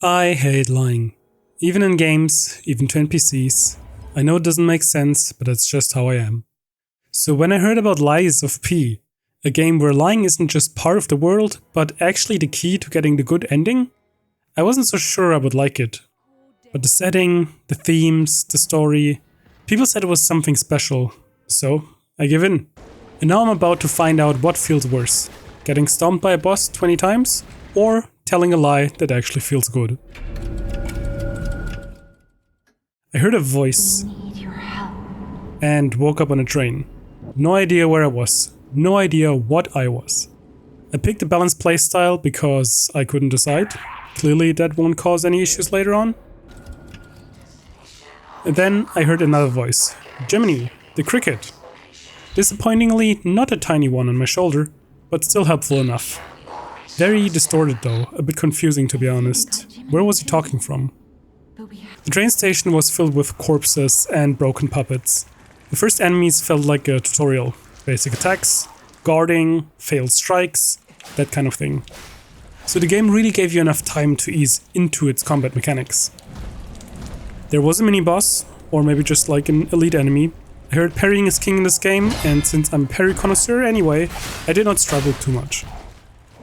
I hate lying. Even in games, even to NPCs. I know it doesn't make sense, but that's just how I am. So when I heard about Lies of P, a game where lying isn't just part of the world, but actually the key to getting the good ending, I wasn't so sure I would like it. But the setting, the themes, the story, people said it was something special, so I give in. And now I'm about to find out what feels worse, getting stomped by a boss 20 times, or telling a lie that actually feels good. I heard a voice and woke up on a train. No idea where I was, no idea what I was. I picked a balanced playstyle because I couldn't decide. Clearly that won't cause any issues later on. And then I heard another voice. Gemini, the cricket. Disappointingly, not a tiny one on my shoulder, but still helpful enough. Very distorted though, a bit confusing to be honest. Where was he talking from? The train station was filled with corpses and broken puppets. The first enemies felt like a tutorial. Basic attacks, guarding, failed strikes, that kind of thing. So the game really gave you enough time to ease into its combat mechanics. There was a mini-boss, or maybe just like an elite enemy. I heard parrying is king in this game, and since I'm a parry connoisseur anyway, I did not struggle too much.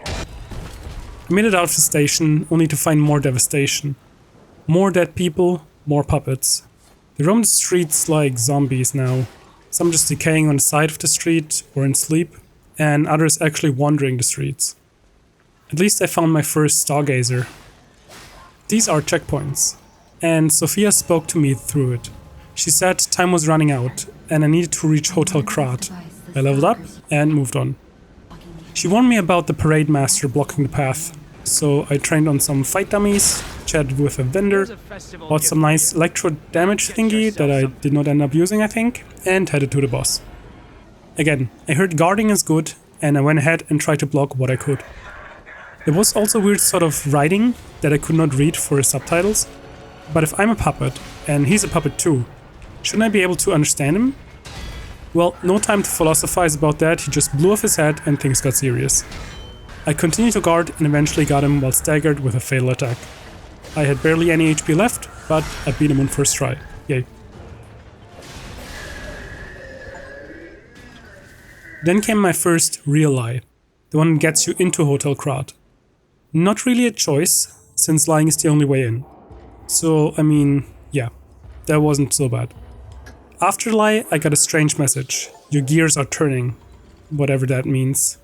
I made it out of the station, only to find more devastation. More dead people, more puppets. They roam the streets like zombies now. Some just decaying on the side of the street or in sleep, and others actually wandering the streets. At least I found my first stargazer. These are checkpoints, and Sophia spoke to me through it. She said time was running out, and I needed to reach Hotel Krat. I leveled up and moved on. She warned me about the parade master blocking the path, so I trained on some fight dummies, chatted with a vendor, bought some nice electro damage thingy that I did not end up using I think, and headed to the boss. Again, I heard guarding is good, and I went ahead and tried to block what I could. There was also weird sort of writing that I could not read for his subtitles, but if I'm a puppet, and he's a puppet too, shouldn't I be able to understand him? Well, no time to philosophize about that, he just blew off his head and things got serious. I continued to guard and eventually got him while staggered with a fatal attack. I had barely any HP left, but I beat him on first try. Yay. Then came my first real lie, the one that gets you into Hotel Krat. Not really a choice, since lying is the only way in. So, I mean, yeah, that wasn't so bad. After the lie, I got a strange message. Your gears are turning. Whatever that means.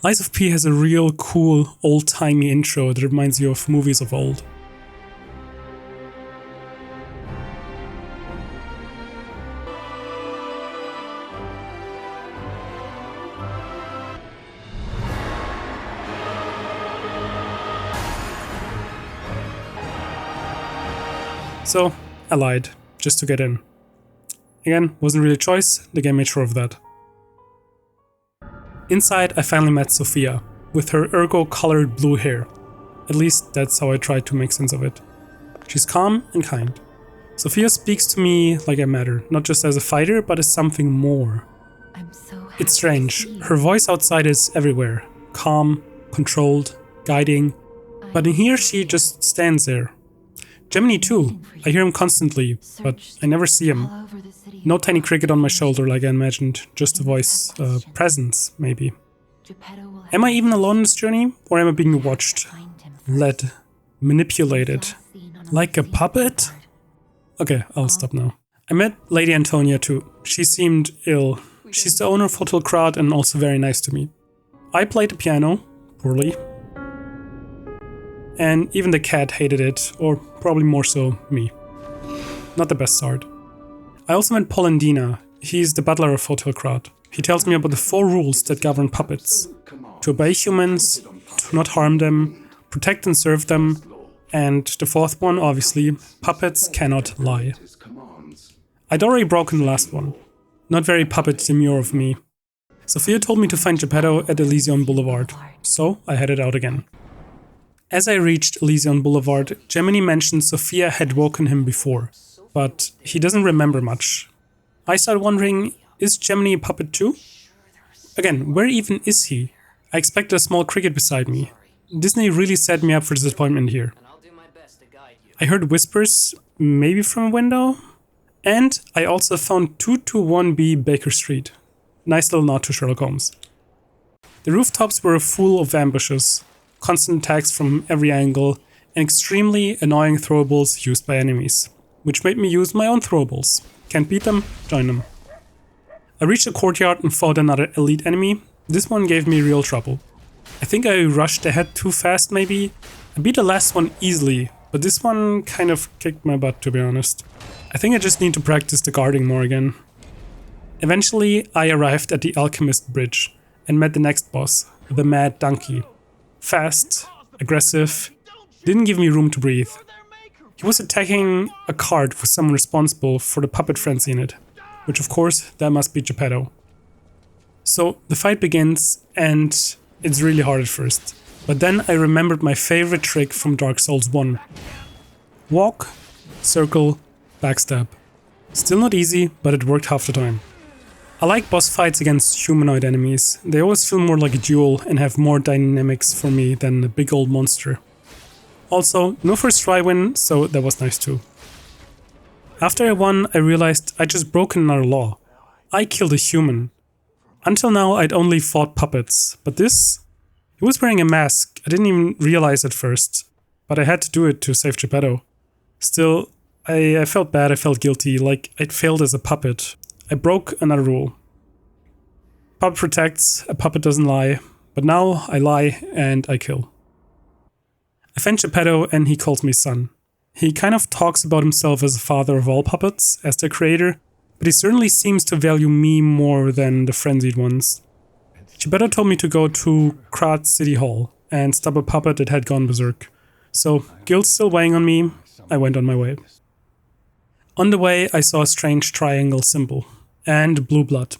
Lies of P has a real cool, old-timey intro that reminds you of movies of old. So, I lied, just to get in. Again, wasn't really a choice, the game made sure of that. Inside, I finally met Sophia, with her ergo-colored blue hair. At least that's how I tried to make sense of it. She's calm and kind. Sophia speaks to me like I matter, not just as a fighter, but as something more. It's strange, her voice outside is everywhere. Calm, controlled, guiding. But in here she just stands there. Gemini too, I hear him constantly, but I never see him. No tiny cricket on my shoulder like I imagined, just a voice, presence, maybe. Am I even alone in this journey, or am I being watched, led, manipulated, like a puppet? Okay, I'll stop now. I met Lady Antonia too. She seemed ill. She's the owner of Hotel Krat and also very nice to me. I played the piano, poorly. And even the cat hated it, or probably more so me. Not the best start. I also met Polendina. He's the butler of Hotel Krat. He tells me about the 4 rules that govern puppets. To obey humans, to not harm them, protect and serve them, and the 4th one, obviously, puppets cannot lie. I'd already broken the last one. Not very puppet demure of me. Sophia told me to find Geppetto at Elysion Boulevard, so I headed out again. As I reached Elysion Boulevard, Gemini mentioned Sophia had woken him before, but he doesn't remember much. I started wondering, is Gemini a puppet too? Again, where even is he? I expected a small cricket beside me. Disney really set me up for disappointment here. I heard whispers, maybe from a window. And I also found 221B Baker Street. Nice little nod to Sherlock Holmes. The rooftops were full of ambushes, constant attacks from every angle, and extremely annoying throwables used by enemies, which made me use my own throwables. Can't beat them? Join them. I reached the courtyard and fought another elite enemy. This one gave me real trouble. I think I rushed ahead too fast maybe. I beat the last one easily, but this one kind of kicked my butt, to be honest. I think I just need to practice the guarding more again. Eventually, I arrived at the Alchemist Bridge and met the next boss, the Mad Donkey. Fast, aggressive, didn't give me room to breathe. He was attacking a cart with someone responsible for the puppet frenzy in it, which of course, that must be Geppetto. So the fight begins and it's really hard at first. But then I remembered my favorite trick from Dark Souls 1. Walk, circle, backstab. Still not easy, but it worked half the time. I like boss fights against humanoid enemies. They always feel more like a duel and have more dynamics for me than a big old monster. Also, no first try win, so that was nice too. After I won, I realized I'd just broken another law. I killed a human. Until now, I'd only fought puppets, but this? He was wearing a mask. I didn't even realize at first, but I had to do it to save Geppetto. Still, I felt bad, I felt guilty, like I'd failed as a puppet. I broke another rule. Puppet protects, a puppet doesn't lie, but now I lie and I kill. I find Geppetto and he calls me son. He kind of talks about himself as the father of all puppets, as their creator, but he certainly seems to value me more than the frenzied ones. Geppetto told me to go to Krat City Hall and stop a puppet that had gone berserk. So, guilt still weighing on me, I went on my way. On the way, I saw a strange triangle symbol and blue blood.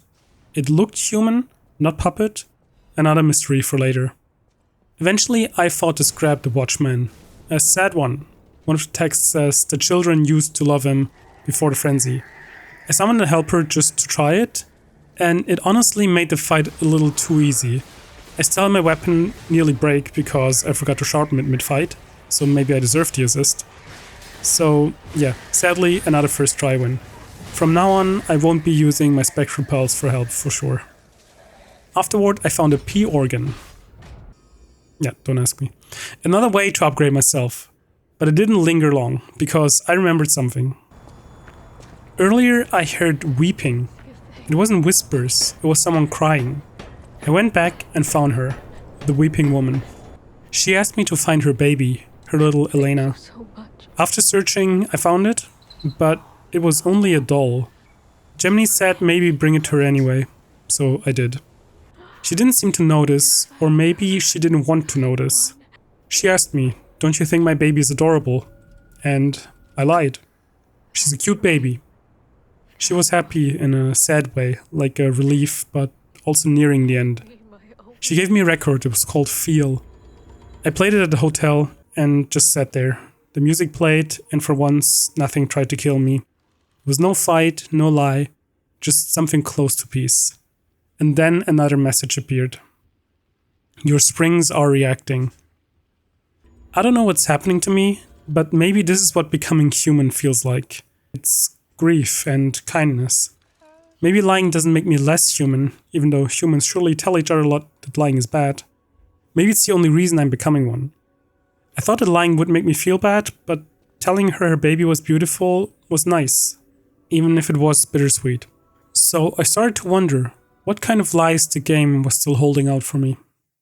It looked human, not puppet, another mystery for later. Eventually, I fought to scrap the Watchman, a sad one. One of the texts says the children used to love him before the frenzy. I summoned a helper just to try it, and it honestly made the fight a little too easy. I still had my weapon nearly break because I forgot to sharpen it mid-fight, so maybe I deserved the assist. So yeah, sadly another first try win. From now on I won't be using my spectral pulse for help for sure. Afterward I found a P organ. Yeah, don't ask me. Another way to upgrade myself. But it didn't linger long, because I remembered something. Earlier I heard weeping. It wasn't whispers, it was someone crying. I went back and found her, the weeping woman. She asked me to find her baby, her little Elena. After searching, I found it, but it was only a doll. Gemini said maybe bring it to her anyway, so I did. She didn't seem to notice, or maybe she didn't want to notice. She asked me, "Don't you think my baby is adorable?" And I lied. She's a cute baby. She was happy in a sad way, like a relief, but also nearing the end. She gave me a record, it was called Feel. I played it at the hotel and just sat there. The music played, and for once, nothing tried to kill me. There was no fight, no lie, just something close to peace. And then another message appeared. Your springs are reacting. I don't know what's happening to me, but maybe this is what becoming human feels like. It's grief and kindness. Maybe lying doesn't make me less human, even though humans surely tell each other a lot that lying is bad. Maybe it's the only reason I'm becoming one. I thought that lying would make me feel bad, but telling her baby was beautiful was nice, even if it was bittersweet. So I started to wonder what kind of lies the game was still holding out for me.